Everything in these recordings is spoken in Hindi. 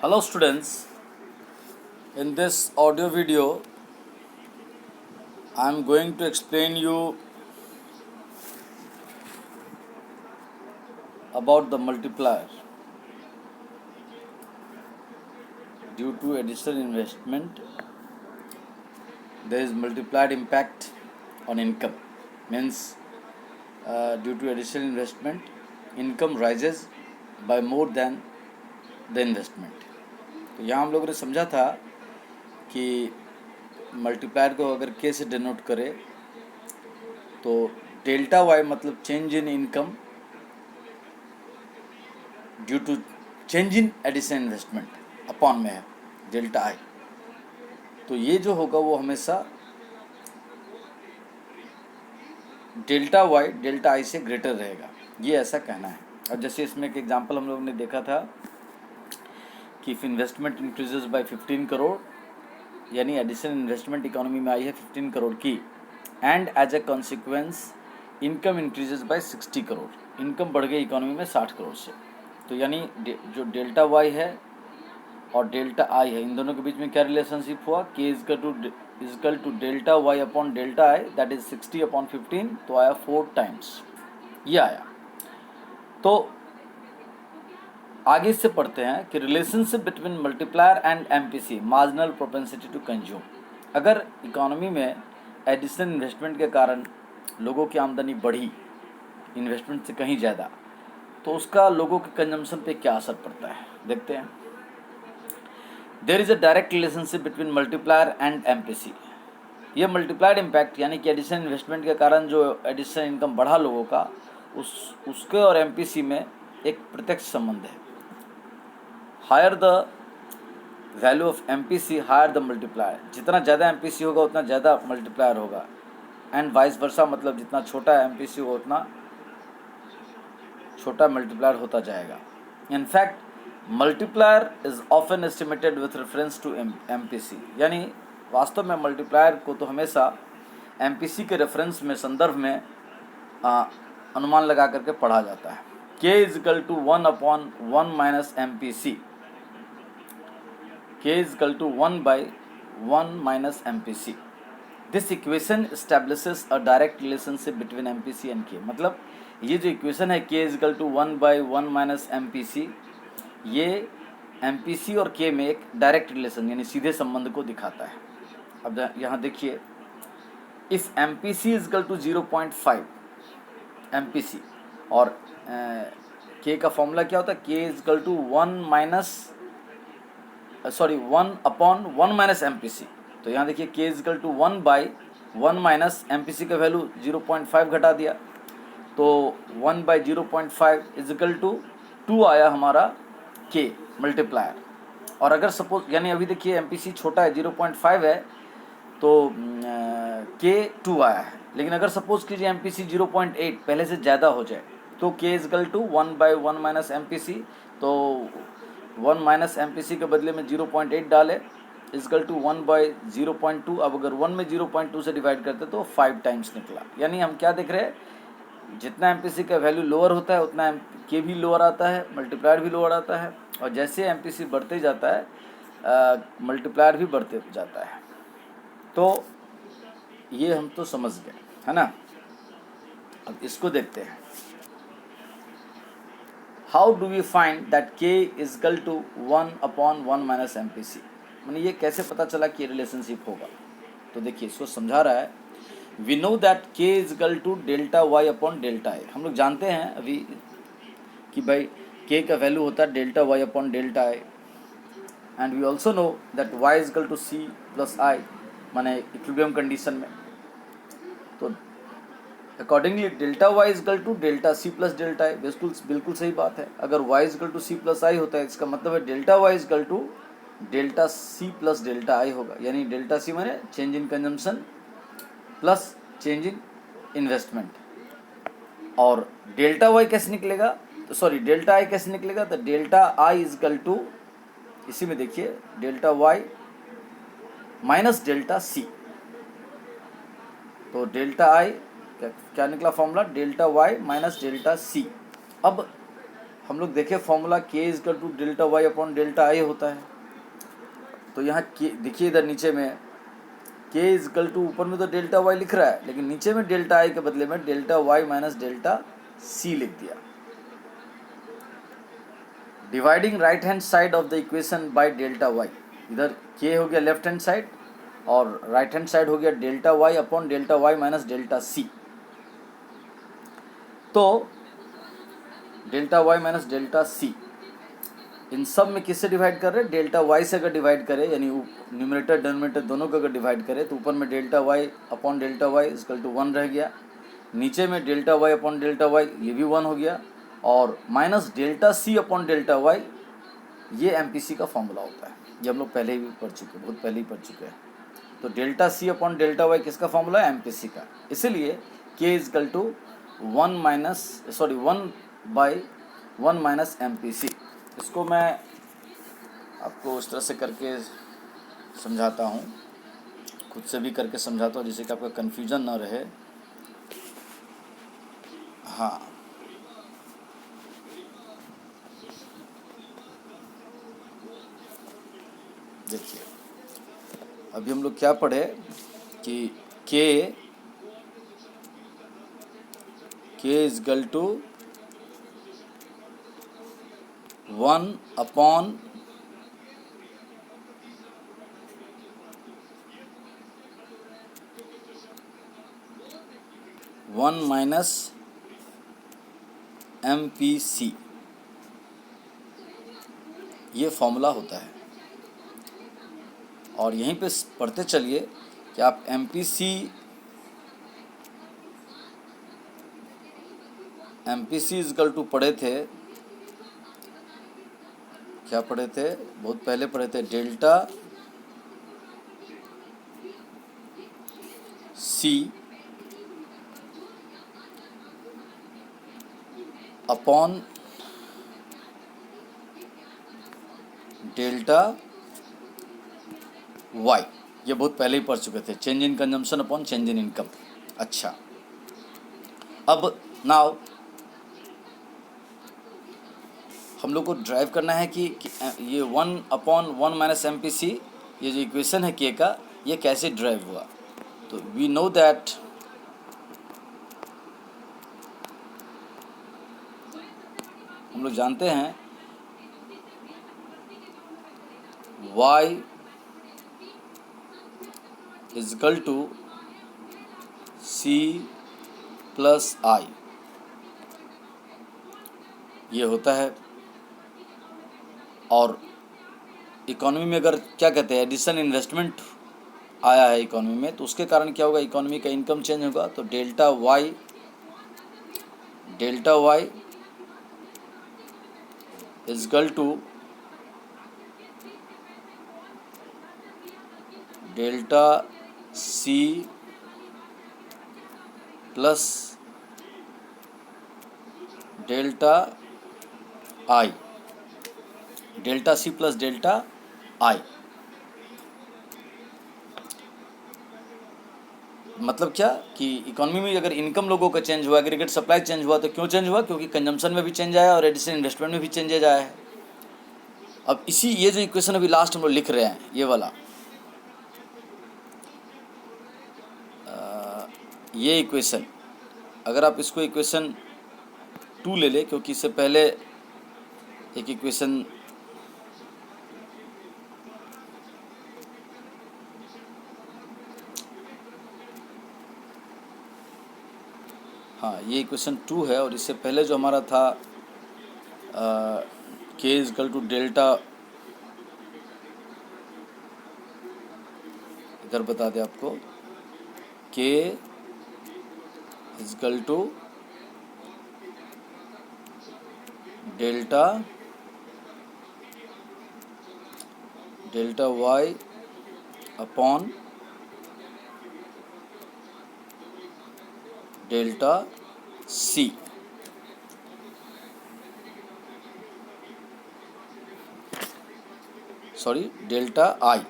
Hello students, in this audio video I am going to explain you about the multiplier. Due to additional investment there is multiplied impact on income. Means due to additional investment income rises by more than the investment. तो यहाँ हम लोगों ने समझा था कि मल्टीप्लायर को अगर के से डिनोट करें तो डेल्टा वाई मतलब change in income due to change in additional investment upon में है डेल्टा आई। तो ये जो होगा वो हमेशा डेल्टा वाई डेल्टा आई से ग्रेटर रहेगा, ये ऐसा कहना है। और जैसे इसमें एक एग्जांपल हम लोगों ने देखा था कि if investment increases by 15 crore, यानी एडिशनल इन्वेस्टमेंट इकोनॉमी में आई है 15 करोड़ की, and as a consequence income increases by 60 crore, income बढ़ गई इकोनॉमी में 60 करोड़ से। तो यानी जो डेल्टा वाई है और डेल्टा आई है, इन दोनों के बीच में क्या रिलेशनशिप हुआ, K is equal to delta Y upon delta I, that is 60 upon 15, तो आया 4 टाइम्स, ये आया। तो आगे से पढ़ते हैं कि relationship between multiplier and MPC, marginal propensity to consume. अगर इकोनॉमी में एडिशनल इन्वेस्टमेंट के कारण लोगों की आमदनी बढ़ी इन्वेस्टमेंट से कहीं ज़्यादा, तो उसका लोगों के कंजम्पशन पे क्या असर पड़ता है, देखते हैं। There is a direct relationship between multiplier and MPC. ये मल्टीप्लाइड इम्पैक्ट यानी कि एडिशनल इन्वेस्टमेंट के कारण जो एडिशनल इनकम बढ़ा लोगों का, उसके और एमपीसी में एक प्रत्यक्ष संबंध है। Higher the value of MPC higher the multiplier, जितना ज़्यादा एमपीसी होगा उतना ज़्यादा मल्टीप्लायर होगा, एंड वाइस वर्सा, मतलब जितना छोटा एमपीसी होगा उतना छोटा मल्टीप्लायर होता जाएगा। In fact multiplier is often estimated with reference to MPC, यानी वास्तव में मल्टीप्लायर को तो हमेशा एमपीसी के रेफरेंस में, संदर्भ में अनुमान लगा करके पढ़ा जाता है। K is equal to 1 upon 1 minus MPC, K is equal to 1 by 1 minus MPC. This equation establishes a direct relationship between MPC and K. मतलब ये जो इक्वेशन है K is equal to 1 by 1 minus MPC, ये एमपीसी और के में एक डायरेक्ट रिलेशन यानी सीधे संबंध को दिखाता है। अब यहाँ देखिए, if MPC is equal to 0.5 MPC, और के का फॉर्मूला क्या होता है, K is equal to 1 upon 1 minus MPC. तो यहाँ देखिए K is equal to 1 by 1 minus MPC का वैल्यू 0.5 घटा दिया, तो 1 बाई 0.5 इज इक्वल टू 2 आया हमारा के मल्टीप्लायर। और अगर सपोज, यानी अभी देखिए एमपीसी छोटा है 0.5 है, तो के 2 आया है। लेकिन अगर सपोज कीजिए एमपीसी 0.8 पहले से ज़्यादा हो जाए, तो K is equal to 1 by 1 minus MPC, तो 1 माइनस एमपीसी के बदले में 0.8 डाले, इजकल टू 1 बाई 0.2। अब अगर 1 में 0.2 से डिवाइड करते तो 5 टाइम्स निकला। यानी हम क्या देख रहे हैं, जितना एमपीसी का वैल्यू लोअर होता है उतना के भी लोअर आता है, मल्टीप्लायर भी लोअर आता है, और जैसे एमपीसी बढ़ते जाता है मल्टीप्लायर भी बढ़ते जाता है। तो ये हम तो समझ गए, है ना। अब इसको देखते हैं, how do we find that K is equal to 1 upon 1 minus MPC. मैंने ये कैसे पता चला कि रिलेशनशिप होगा, तो देखिए इसको समझा रहा है। We know that K is equal to delta Y upon delta I. हम लोग जानते हैं अभी कि भाई के का वैल्यू होता है delta Y upon delta I, and we also know that Y is equal to C plus I, माने इक्विलिब्रियम कंडीशन में। तो accordingly delta Y is equal to delta C plus delta I, बिल्कुल सही बात है। अगर Y is equal to C plus I होता है, इसका मतलब है delta Y is equal to delta C plus delta I होगा। यानी डेल्टा सी माने change in consumption plus change in investment. और डेल्टा वाई कैसे निकलेगा, तो सॉरी डेल्टा आई कैसे निकलेगा, तो delta I is equal to, इसी में देखिए delta Y minus delta C. तो डेल्टा आई क्या निकला formula, delta Y minus delta C. अब हम लोग देखे formula K is equal to delta Y upon delta I होता है। तो यहाँ के देखिए इधर नीचे में के इजकल टू, ऊपर में तो डेल्टा वाई लिख रहा है लेकिन नीचे में डेल्टा आई के बदले में delta Y minus delta C लिख दिया। Dividing right hand side of the equation by delta Y, इधर के हो गया लेफ्ट हैंड साइड और राइट हैंड साइड हो गया delta Y upon delta Y minus delta C. तो delta Y minus delta C इन सब में किससे डिवाइड कर रहे हैं? डेल्टा वाई से अगर डिवाइड करें, यानी न्यूमरेटर डिनोमिनेटर दोनों को अगर डिवाइड करें तो ऊपर में delta Y upon delta Y is equal to 1 रह गया, नीचे में delta Y upon delta Y ये भी 1 हो गया, और minus delta C upon delta Y ये एमपीसी का फॉर्मूला होता है। ये हम लोग पहले ही पढ़ चुके हैं, बहुत पहले ही पढ़ चुके हैं। तो delta C upon delta Y किसका फॉर्मूला है? एमपीसी का। इसीलिए के इजकल टू 1/1 माइनस एमपीसी। इसको मैं आपको उस तरह से करके समझाता हूँ, खुद से भी करके समझाता हूँ जिससे कि आपका कन्फ्यूजन ना रहे। हाँ, देखिए अभी हम लोग क्या पढ़े कि के इजकल टू 1/1 माइनस एमपीसी, ये फॉर्मूला होता है। और यहीं पे पढ़ते चलिए कि आप एमपीसी इजकल टू पढ़े थे, क्या पढ़े थे? बहुत पहले पढ़े थे delta C upon delta Y, ये बहुत पहले ही पढ़ चुके थे। Change in consumption upon change in income. अच्छा, अब नाउ हम लोग को ड्राइव करना है कि ये 1/1 माइनस एमपीसी, ये जो इक्वेशन है के का, ये कैसे ड्राइव हुआ। तो वी नो दैट हम लोग जानते हैं y is equal to C plus I, ये होता है। और इकोनॉमी में अगर क्या कहते हैं एडिशन इन्वेस्टमेंट आया है इकोनॉमी में, तो उसके कारण क्या होगा? इकोनॉमी का इनकम चेंज होगा। तो delta Y is equal to delta C plus delta I, delta C plus delta I. मतलब क्या कि इकोनॉमी में अगर इनकम लोगों का चेंज हुआ, एग्रीगेट सप्लाई चेंज हुआ, तो क्यों चेंज हुआ? क्योंकि कंजम्पशन में भी चेंज आया और एडिशन इन्वेस्टमेंट में भी चेंजेज आया है। अब इसी ये जो इक्वेशन अभी लास्ट हम लोग लिख रहे हैं, ये वाला ये इक्वेशन, अगर आप इसको इक्वेशन 2 ले लें, क्योंकि इससे पहले एक इक्वेशन हाँ, ये इक्वेशन 2 है, और इससे पहले जो हमारा था के इजकल टू डेल्टा, इधर बता दें आपको, K is equal to delta Y upon delta C. Sorry, delta I,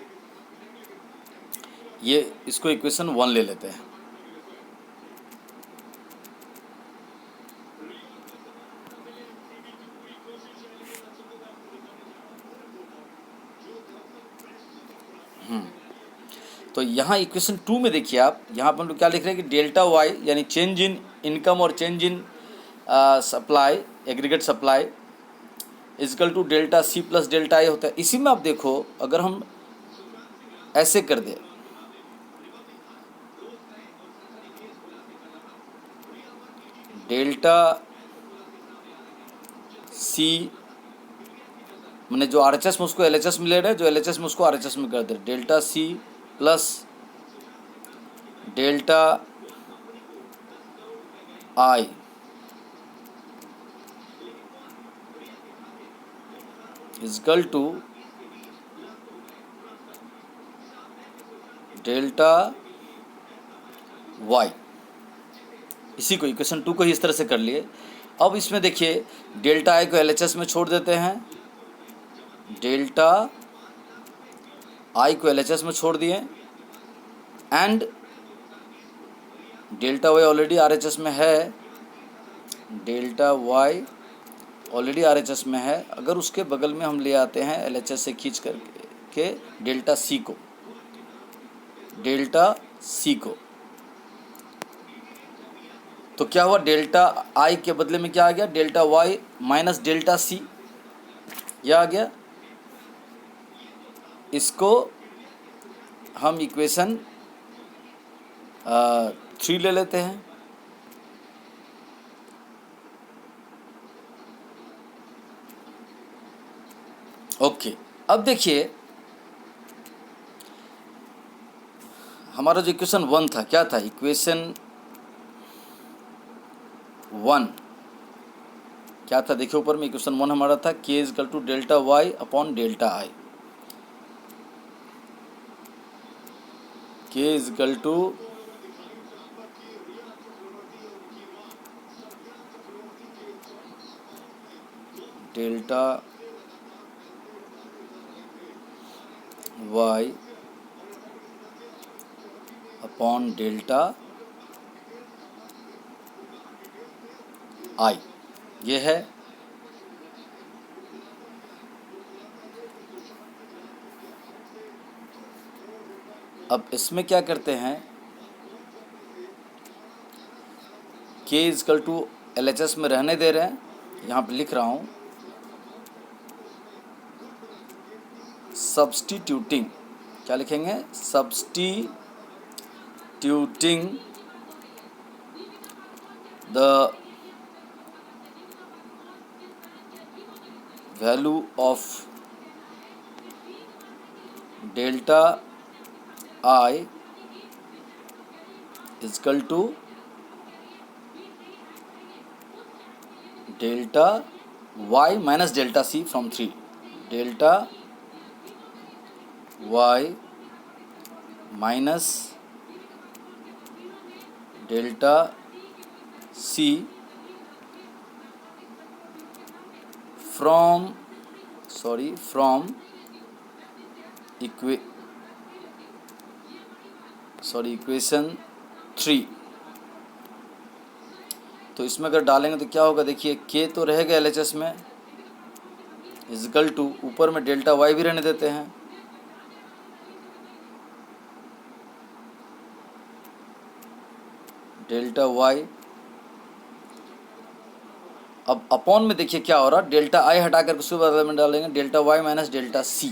ये इसको इक्वेशन 1 ले लेते हैं। तो यहाँ इक्वेशन 2 में देखिए आप, यहाँ पर हम लोग क्या लिख रहे हैं कि डेल्टा वाई यानी चेंज इन इनकम और change in supply, aggregate supply is equal to delta C plus delta I होता है। इसी में आप देखो, अगर हम ऐसे कर दें, डेल्टा सी मैंने जो RHS में उसको LHS में ले रहे हैं, जो LHS में उसको RHS में कर दे, delta C plus delta I is equal to delta Y. इसी को इक्वेशन 2 को ही इस तरह से कर लिए। अब इसमें देखिए डेल्टा आई को LHS में छोड़ देते हैं, डेल्टा आई को LHS में छोड़ दिए, and delta Y already RHS में है, डेल्टा वाई ऑलरेडी RHS में है। अगर उसके बगल में हम ले आते हैं LHS से खींच करके डेल्टा सी को, डेल्टा सी को, तो क्या हुआ, डेल्टा आई के बदले में क्या आ गया, delta Y minus delta C, यह आ गया। इसको हम इक्वेशन 3 ले लेते हैं। ओके, अब देखिए हमारा जो इक्वेशन 1 था, क्या था, इक्वेशन 1 क्या था, देखिए ऊपर में इक्वेशन 1 हमारा था k is equal to delta Y upon delta I, k is equal to delta Y upon delta I, ये है। अब इसमें क्या करते हैं, k इजकल टू LHS में रहने दे रहे हैं, यहाँ पे लिख रहा हूँ सब्स्टिट्यूटिंग, क्या लिखेंगे, substituting the value of delta I is equal to delta Y minus delta C from 3, delta Y minus delta C from equation 3। तो इसमें अगर डालेंगे तो क्या होगा, देखिए k तो रहेगा LHS में, इजकल टू ऊपर में डेल्टा वाई भी रहने देते हैं, डेल्टा वाई। अब अपॉन में देखिए क्या हो रहा, डेल्टा आई हटा कर उसके बदले में डालेंगे delta Y minus delta C,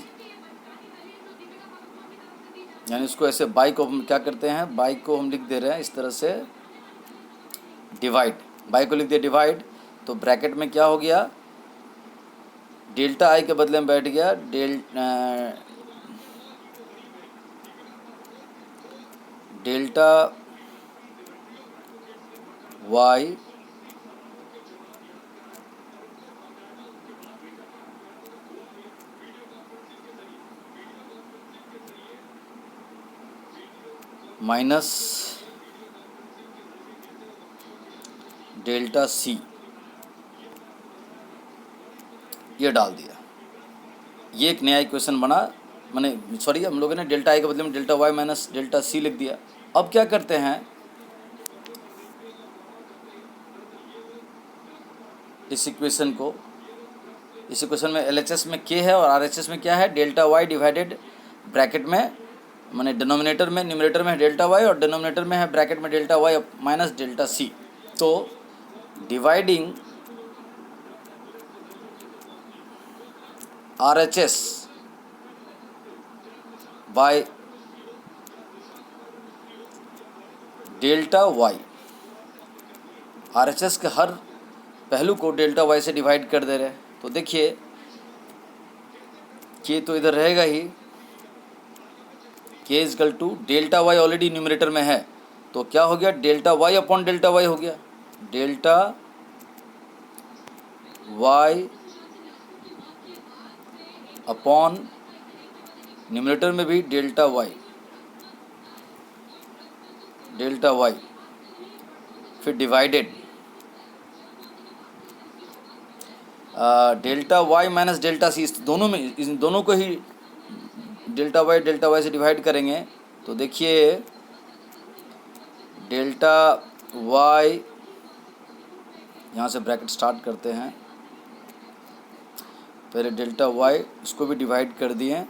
यानी इसको ऐसे बाई को हम क्या करते हैं, बाई को हम लिख दे रहे हैं इस तरह से डिवाइड, बाई को लिख दिया डिवाइड, तो ब्रैकेट में क्या हो गया, डेल्टा आई के बदले में बैठ गया delta Y minus delta C, ये डाल दिया। ये एक नया इक्वेशन बना, हम लोगों ने डेल्टा आई के बदले में delta Y minus delta C लिख दिया। अब क्या करते हैं, इस इक्वेशन में LHS में k है और RHS में क्या है, डेल्टा वाई डिवाइडेड ब्रैकेट में माने डिनोमिनेटर में, न्यूमरेटर में है डेल्टा वाई और डिनोमिनेटर में है ब्रैकेट में delta Y minus delta C. तो dividing RHS by delta Y, RHS के हर पहलू को डेल्टा वाई से डिवाइड कर दे रहे हैं। तो देखिए के तो इधर रहेगा ही, K is equal to delta Y already numerator में है, तो क्या हो गया, delta Y upon delta Y हो गया, डेल्टा वाई अपॉन न्यूमरेटर में भी डेल्टा वाई, फिर divided delta Y minus delta C, इस दोनों में, इन दोनों को ही डेल्टा वाई से डिवाइड करेंगे। तो देखिए डेल्टा वाई, यहाँ से ब्रैकेट स्टार्ट करते हैं, पहले डेल्टा वाई इसको भी डिवाइड कर दिए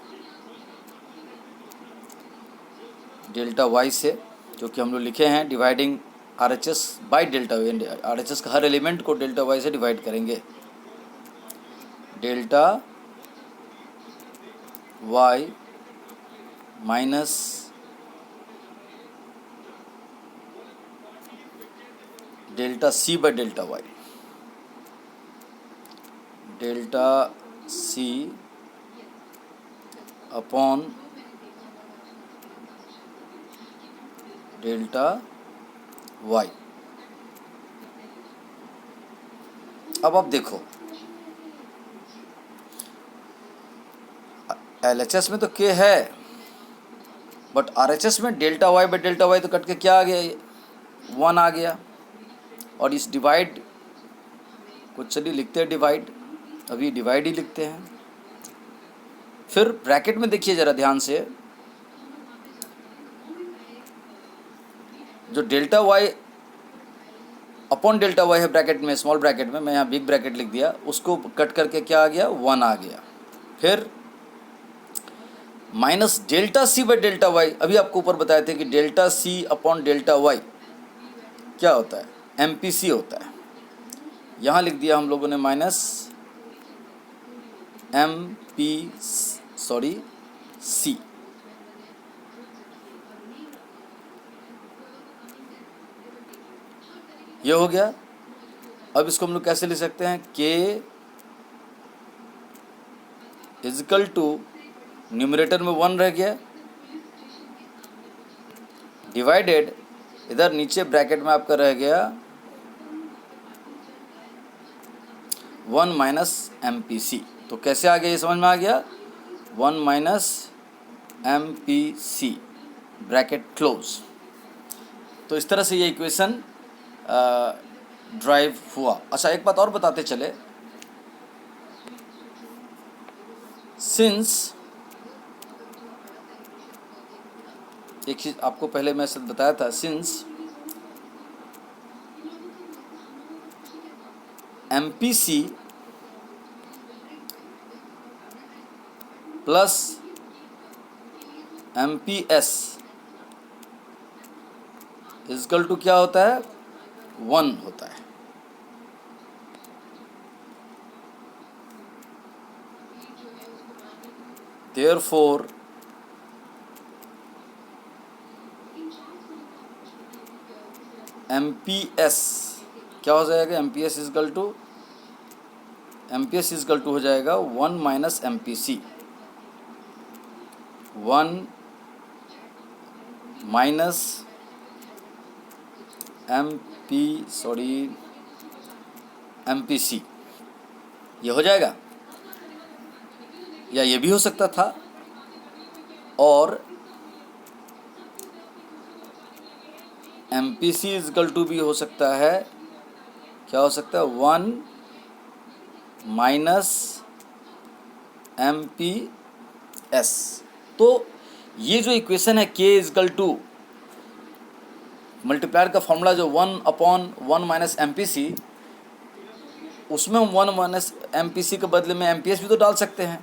डेल्टा वाई से, जो कि हम लोग लिखे हैं dividing RHS by delta Y. RHS का हर एलिमेंट को डेल्टा वाई से डिवाइड करेंगे, delta Y minus delta C by delta Y, delta C upon delta Y. अब आप देखो LHS में तो के है, बट RHS में delta Y by delta Y तो कट के क्या आ गया, 1 आ गया। और इस डिवाइड को चलिए लिखते हैं डिवाइड, अभी डिवाइड ही लिखते हैं। फिर ब्रैकेट में देखिए ज़रा ध्यान से, जो delta Y upon delta Y है ब्रैकेट में, स्मॉल ब्रैकेट में, मैं यहाँ बिग ब्रैकेट लिख दिया, उसको कट करके क्या आ गया, 1 आ गया। फिर minus delta C by delta Y, अभी आपको ऊपर बताए थे कि delta C upon delta Y क्या होता है, MPC होता है। यहाँ लिख दिया हम लोगों ने माइनस C, ये हो गया। अब इसको हम लोग कैसे लिख सकते हैं, K इजकल टू न्यूमरेटर में 1 रह गया, डिवाइडेड इधर नीचे ब्रैकेट में आपका रह गया 1 माइनस MPC। तो कैसे आ गया, ये समझ में आ गया, 1 माइनस MPC ब्रैकेट क्लोज। तो इस तरह से ये इक्वेशन ड्राइव हुआ। अच्छा, एक बात और बताते चले, सिंस एक चीज़ आपको पहले मैं बताया था, since MPC plus MPS is equal to क्या होता है, 1 होता है। Therefore MPS क्या हो जाएगा, MPS इजकल टू हो जाएगा 1 माइनस MPC, 1 माइनस MPC, ये हो जाएगा, या ये भी हो सकता था, और MPC इजकल टू भी हो सकता है, क्या हो सकता है, 1 माइनस MPS। तो ये जो इक्वेशन है K इजकल टू मल्टीप्लायर का फॉर्मूला जो 1 अपॉन 1 माइनस MPC, उसमें हम 1 माइनस MPC के बदले में MPS भी तो डाल सकते हैं।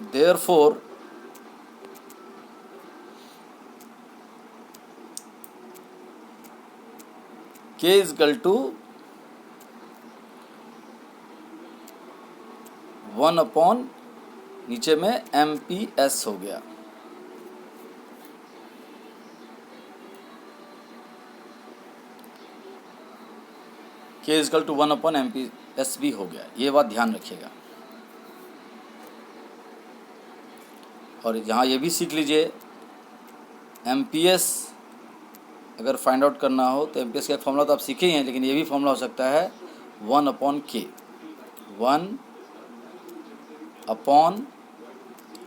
therefore k is equal to 1 upon नीचे में MPS हो गया। k is equal to 1 upon MPS भी हो गया, ये बात ध्यान रखिएगा। और यहाँ ये भी सीख लीजिए, MPS अगर फाइंड आउट करना हो तो MPS का फॉर्मूला तो आप सीखे ही हैं, लेकिन ये भी फॉर्मूला हो सकता है 1 upon K, 1 upon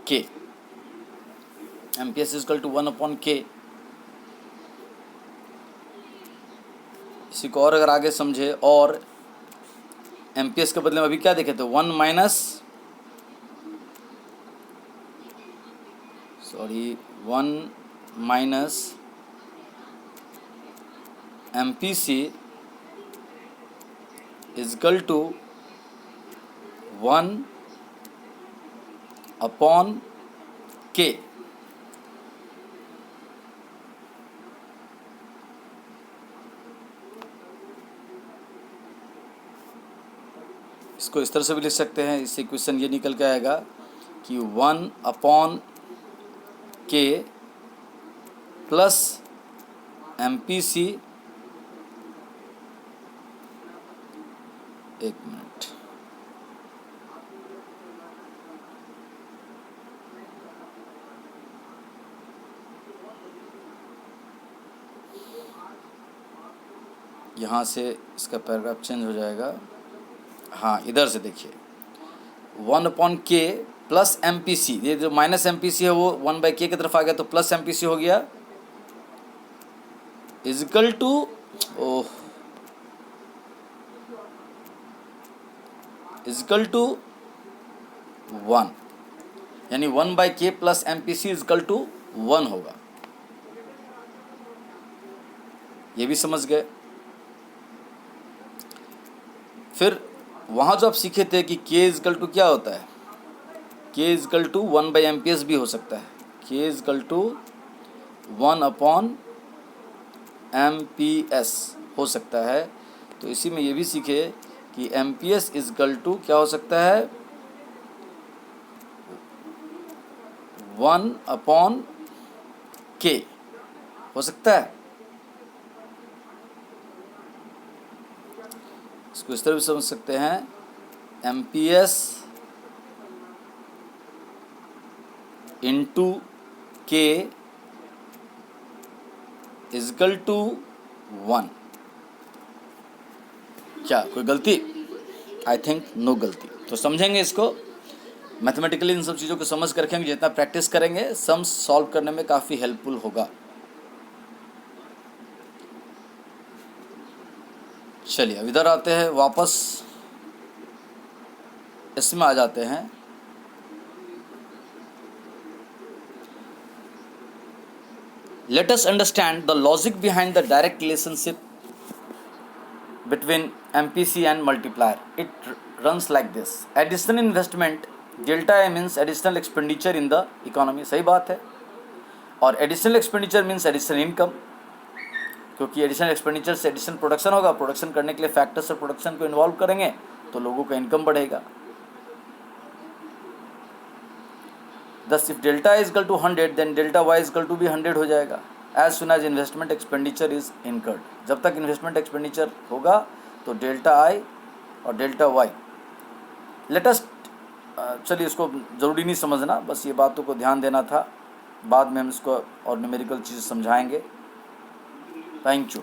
K। MPS is equal to 1 upon K। इसी को और अगर आगे समझे, और MPS के बदले में अभी क्या देखे थे, 1 minus MPC is equal to 1 upon K। इसको इस तरह से भी लिख सकते हैं, इससे क्वेश्चन ये निकल के आएगा कि 1 अपॉन K प्लस MPC, एक मिनट, यहाँ से इसका पैराग्राफ चेंज हो जाएगा। हाँ, इधर से देखिए, 1 अपॉन K प्लस MPC, ये जो माइनस MPC है वो 1/K की तरफ आ गया तो प्लस MPC हो गया, इज इक्वल टू 1, यानी 1/K plus MPC is equal to 1 होगा। ये भी समझ गए। फिर वहाँ जो आप सीखे थे कि K इज इक्वल टू क्या होता है, K is equal to 1/MPS भी हो सकता है, K is equal to 1 upon MPS हो सकता है। तो इसी में ये भी सीखे कि MPS इज इक्वल टू क्या हो सकता है, 1 अपॉन K हो सकता है। इसको इस तरह भी समझ सकते हैं, MPS into K is equal to 1। क्या कोई गलती? आई थिंक नो गलती। तो समझेंगे इसको मैथमेटिकली, इन सब चीज़ों को समझ कर रखेंगे। जितना प्रैक्टिस करेंगे सम सॉल्व करने में काफ़ी हेल्पफुल होगा। चलिए अब इधर आते हैं, वापस इसमें आ जाते हैं। Let us understand the logic behind the direct relationship between MPC and multiplier. It runs like this. Additional investment, delta A means additional expenditure in the economy. सही बात है। और additional expenditure means additional income, क्योंकि एडिशनल एक्सपेंडिचर से एडिशनल प्रोडक्शन होगा। प्रोडक्शन करने के लिए फैक्टर्स और प्रोडक्शन को इन्वॉल्व करेंगे तो लोगों का इनकम बढ़ेगा। Thus if delta is equal to 100 then delta y is equal to भी 100 हो जाएगा as soon as investment expenditure is incurred। जब तक इन्वेस्टमेंट एक्सपेंडिचर होगा तो डेल्टा i और डेल्टा y। लेटेस्ट चलिए इसको ज़रूरी नहीं समझना, बस ये बातों को ध्यान देना था। बाद में हम इसको और न्यूमेरिकल चीज़ समझाएंगे। Thank you.